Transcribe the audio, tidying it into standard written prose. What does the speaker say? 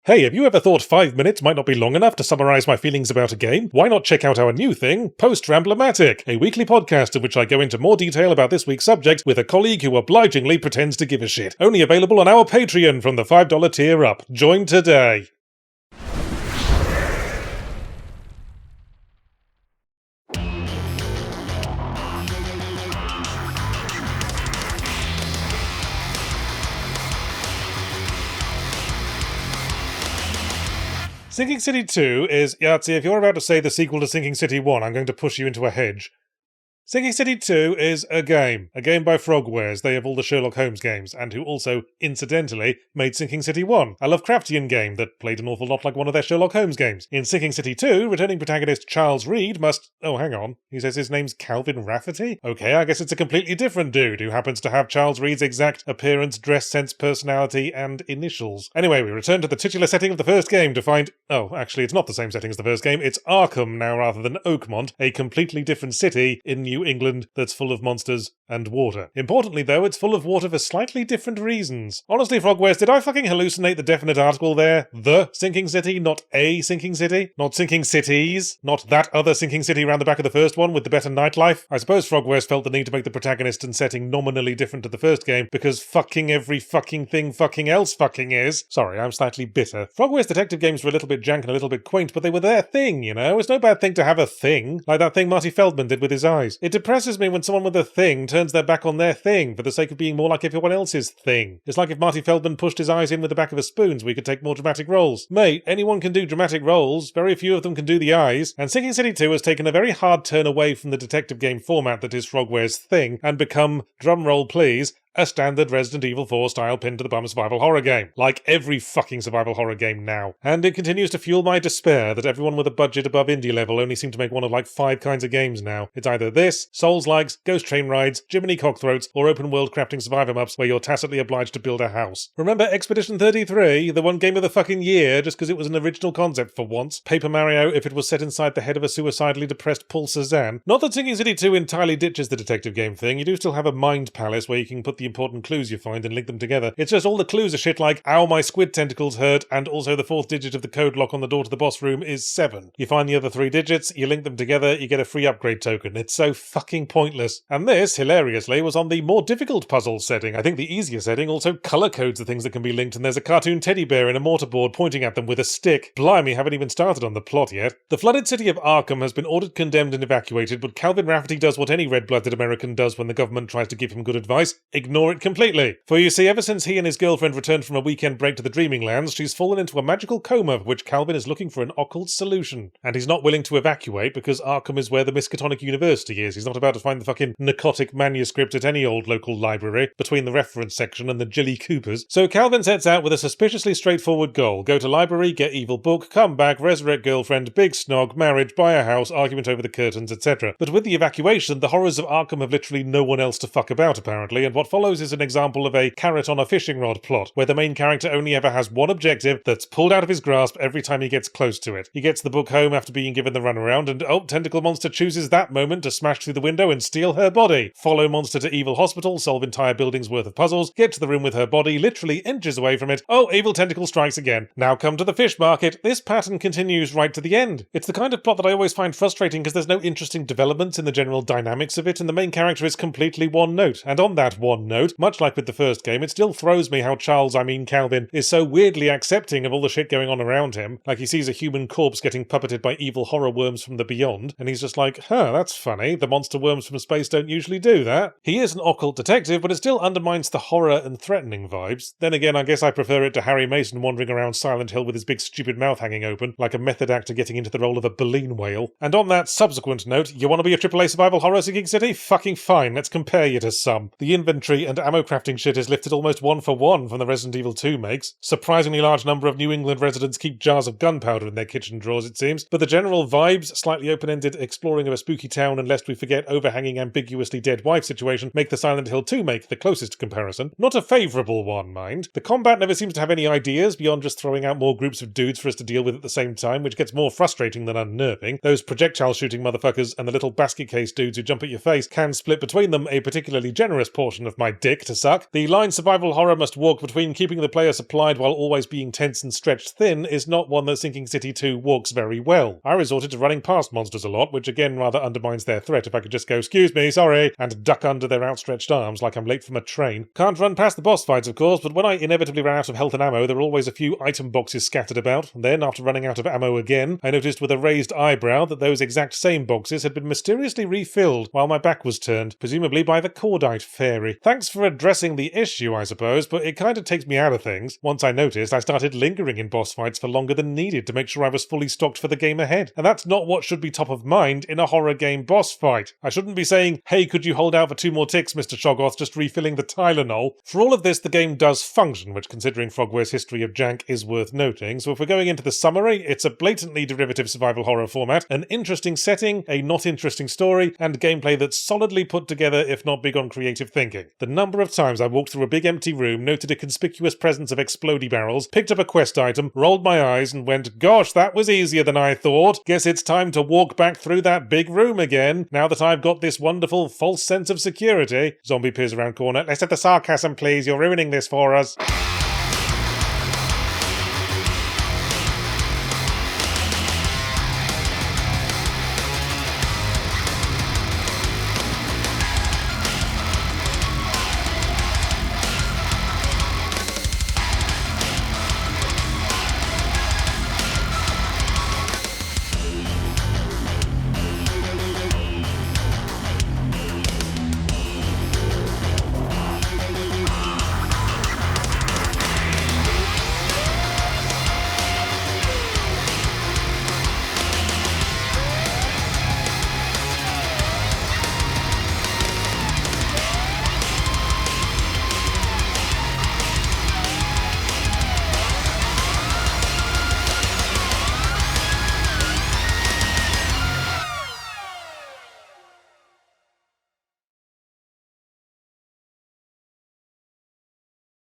Hey, have you ever thought 5 minutes might not be long enough to summarize my feelings about a game? Why not check out our new thing, Fully Ramblomatic, a weekly podcast in which I go into more detail about this week's subject with a colleague who obligingly pretends to give a shit. Only available on our Patreon from the $5 tier up. Join today. Sinking City 2 is, Yahtzee, if you're about to say the sequel to Sinking City 1, I'm going to push you into a hedge. Sinking City 2 is a game by Frogwares. They have all the Sherlock Holmes games, and who also, incidentally, made Sinking City 1, a Lovecraftian game that played an awful lot like one of their Sherlock Holmes games. In Sinking City 2, returning protagonist Charles Reed must... Oh, hang on. He says his name's Calvin Rafferty? Okay, I guess it's a completely different dude who happens to have Charles Reed's exact appearance, dress sense, personality, and initials. Anyway, we return to the titular setting of the first game to find... Oh, actually, it's not the same setting as the first game. It's Arkham now rather than Oakmont, a completely different city in New England that's full of monsters and water. Importantly, though, it's full of water for slightly different reasons. Honestly, Frogwares, did I fucking hallucinate the definite article there? The Sinking City, not a Sinking City? Not Sinking Cities? Not that other Sinking City around the back of the first one with the better nightlife? I suppose Frogwares felt the need to make the protagonist and setting nominally different to the first game because fucking every fucking thing fucking else fucking is. Sorry, I'm slightly bitter. Frogwares detective games were a little bit jank and a little bit quaint, but they were their thing, you know? It's no bad thing to have a thing, like that thing Marty Feldman did with his eyes. It depresses me when someone with a thing turns their back on their thing for the sake of being more like everyone else's thing. It's like if Marty Feldman pushed his eyes in with the back of a spoon so we could take more dramatic roles. Mate, anyone can do dramatic roles, very few of them can do the eyes, and Sinking City 2 has taken a very hard turn away from the detective game format that is Frogwares' thing and become, drumroll please, a standard Resident Evil 4 style pin-to-the-bum survival horror game. Like every fucking survival horror game now. And it continues to fuel my despair that everyone with a budget above indie level only seem to make one of like 5 kinds of games now. It's either this, Souls-likes, Ghost Train Rides, Jiminy Cockthroats, or open-world crafting survivor maps where you're tacitly obliged to build a house. Remember Expedition 33? The one game of the fucking year just because it was an original concept for once? Paper Mario if it was set inside the head of a suicidally depressed Paul Cézanne? Not that Sinking City 2 entirely ditches the detective game thing, you do still have a mind palace where you can put the important clues you find and link them together. It's just all the clues are shit like, ow, my squid tentacles hurt, and also the 4th digit of the code lock on the door to the boss room is 7. You find the other 3 digits, you link them together, you get a free upgrade token. It's so fucking pointless. And this, hilariously, was on the more difficult puzzle setting. I think the easier setting also color codes the things that can be linked, and there's a cartoon teddy bear in a mortarboard pointing at them with a stick. Blimey, haven't even started on the plot yet. The flooded city of Arkham has been ordered, condemned, and evacuated, but Calvin Rafferty does what any red-blooded American does when the government tries to give him good advice: ignore it completely. For you see, ever since he and his girlfriend returned from a weekend break to the Dreaming Lands, she's fallen into a magical coma for which Calvin is looking for an occult solution. And he's not willing to evacuate because Arkham is where the Miskatonic University is. He's not about to find the fucking narcotic manuscript at any old local library, between the reference section and the Jilly Coopers. So Calvin sets out with a suspiciously straightforward goal: go to library, get evil book, come back, resurrect girlfriend, big snog, marriage, buy a house, argument over the curtains, etc. But with the evacuation, the horrors of Arkham have literally no one else to fuck about apparently, and what follows is an example of a carrot on a fishing rod plot, where the main character only ever has one objective that's pulled out of his grasp every time he gets close to it. He gets the book home after being given the runaround, and oh, Tentacle Monster chooses that moment to smash through the window and steal her body. Follow Monster to Evil Hospital, solve entire buildings worth of puzzles, get to the room with her body, literally inches away from it. Oh, Evil Tentacle strikes again. Now come to the fish market. This pattern continues right to the end. It's the kind of plot that I always find frustrating because there's no interesting developments in the general dynamics of it, and the main character is completely one note. And on that one note, much like with the first game, it still throws me how Calvin, is so weirdly accepting of all the shit going on around him. Like he sees a human corpse getting puppeted by evil horror worms from the beyond, and he's just like, huh, that's funny. The monster worms from space don't usually do that. He is an occult detective, but it still undermines the horror and threatening vibes. Then again, I guess I prefer it to Harry Mason wandering around Silent Hill with his big stupid mouth hanging open, like a method actor getting into the role of a baleen whale. And on that subsequent note, you want to be a AAA survival horror Sinking City? Fucking fine, let's compare you to some. The inventory and ammo crafting shit is lifted almost 1 for 1 from the Resident Evil 2 makes. Surprisingly large number of New England residents keep jars of gunpowder in their kitchen drawers, it seems, but the general vibes, slightly open-ended exploring of a spooky town and lest we forget overhanging ambiguously dead wife situation make the Silent Hill 2 make the closest comparison. Not a favourable one, mind. The combat never seems to have any ideas beyond just throwing out more groups of dudes for us to deal with at the same time, which gets more frustrating than unnerving. Those projectile shooting motherfuckers and the little basket case dudes who jump at your face can split between them a particularly generous portion of my my dick to suck. The line survival horror must walk between keeping the player supplied while always being tense and stretched thin is not one that Sinking City 2 walks very well. I resorted to running past monsters a lot, which again rather undermines their threat if I could just go, excuse me, sorry, and duck under their outstretched arms like I'm late from a train. Can't run past the boss fights, of course, but when I inevitably ran out of health and ammo, there were always a few item boxes scattered about. Then, after running out of ammo again, I noticed with a raised eyebrow that those exact same boxes had been mysteriously refilled while my back was turned, presumably by the Cordite Fairy. Thanks for addressing the issue, I suppose, but it kind of takes me out of things. Once I noticed, I started lingering in boss fights for longer than needed to make sure I was fully stocked for the game ahead. And that's not what should be top of mind in a horror game boss fight. I shouldn't be saying, hey, could you hold out for 2 more ticks, Mr. Shoggoth, just refilling the Tylenol. For all of this, the game does function, which considering Frogware's history of jank is worth noting. So if we're going into the summary, it's a blatantly derivative survival horror format, an interesting setting, a not interesting story, and gameplay that's solidly put together if not big on creative thinking. The number of times I walked through a big empty room, noted a conspicuous presence of explodey barrels, picked up a quest item, rolled my eyes and went, gosh, that was easier than I thought. Guess it's time to walk back through that big room again, now that I've got this wonderful false sense of security. Zombie peers around corner. Let's have the sarcasm, please. You're ruining this for us.